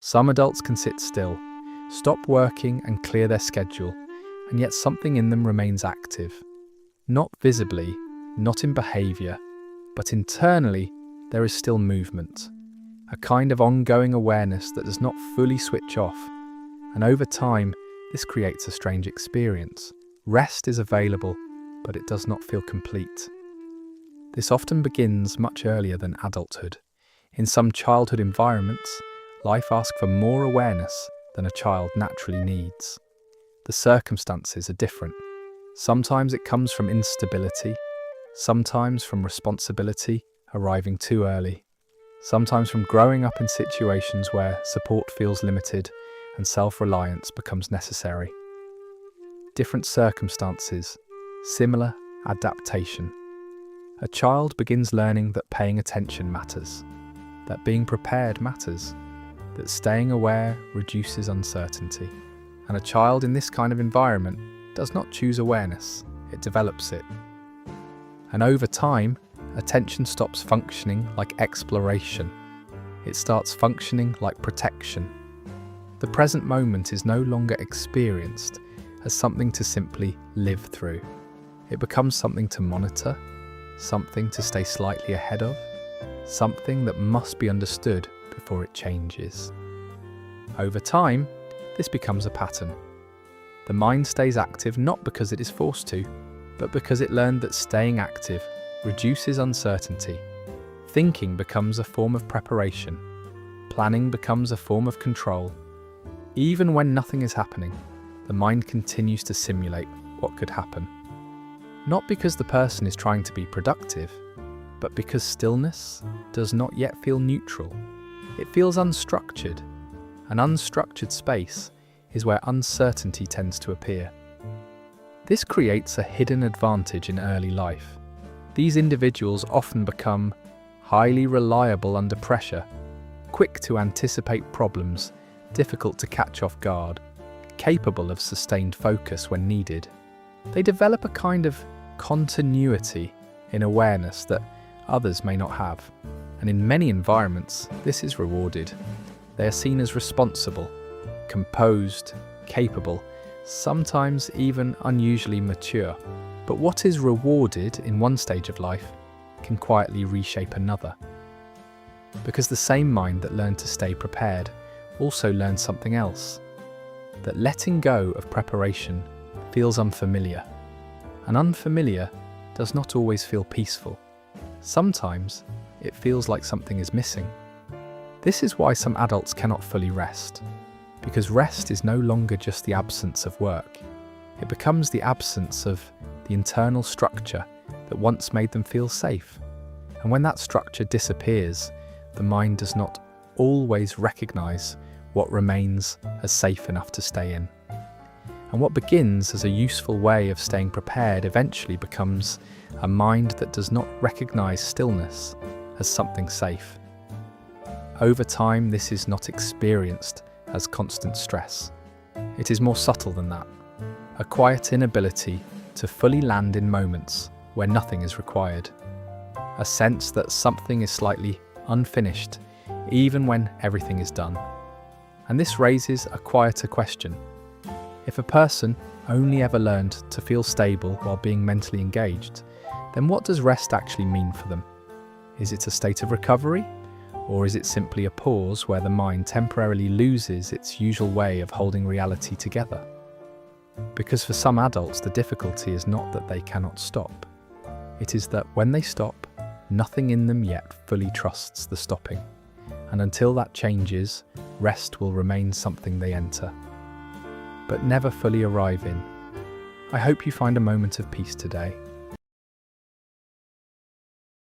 Some adults can sit still, stop working and clear their schedule, and yet something in them remains active. Not visibly, not in behaviour, but internally there is still movement, a kind of ongoing awareness that does not fully switch off, and over time this creates a strange experience. Rest is available, but it does not feel complete. This often begins much earlier than adulthood. In some childhood environments, life asks for more awareness than a child naturally needs. The circumstances are different. Sometimes it comes from instability, sometimes from responsibility arriving too early, sometimes from growing up in situations where support feels limited and self-reliance becomes necessary. Different circumstances, similar adaptation. A child begins learning that paying attention matters, that being prepared matters, that staying aware reduces uncertainty. And a child in this kind of environment does not choose awareness, it develops it. And over time, attention stops functioning like exploration. It starts functioning like protection. The present moment is no longer experienced as something to simply live through. It becomes something to monitor, something to stay slightly ahead of, something that must be understood before it changes. Over time, this becomes a pattern. The mind stays active not because it is forced to, but because it learned that staying active reduces uncertainty. Thinking becomes a form of preparation. Planning becomes a form of control. Even when nothing is happening, the mind continues to simulate what could happen. Not because the person is trying to be productive, but because stillness does not yet feel neutral. It feels unstructured. An unstructured space is where uncertainty tends to appear. This creates a hidden advantage in early life. These individuals often become highly reliable under pressure, quick to anticipate problems, difficult to catch off guard, capable of sustained focus when needed. They develop a kind of continuity in awareness that others may not have, and in many environments this is rewarded. They are seen as responsible, composed, capable, sometimes even unusually mature. But what is rewarded in one stage of life can quietly reshape another. Because the same mind that learned to stay prepared also learned something else, that letting go of preparation feels unfamiliar. And unfamiliar does not always feel peaceful. Sometimes it feels like something is missing. This is why some adults cannot fully rest, because rest is no longer just the absence of work. It becomes the absence of the internal structure that once made them feel safe. And when that structure disappears, the mind does not always recognize what remains as safe enough to stay in. And what begins as a useful way of staying prepared eventually becomes a mind that does not recognize stillness as something safe. Over time, this is not experienced as constant stress. It is more subtle than that, a quiet inability to fully land in moments where nothing is required, a sense that something is slightly unfinished even when everything is done. And this raises a quieter question. If a person only ever learned to feel stable while being mentally engaged, then what does rest actually mean for them? Is it a state of recovery? Or is it simply a pause where the mind temporarily loses its usual way of holding reality together? Because for some adults, the difficulty is not that they cannot stop. It is that when they stop, nothing in them yet fully trusts the stopping. And until that changes, rest will remain something they enter, but never fully arrive in. I hope you find a moment of peace today.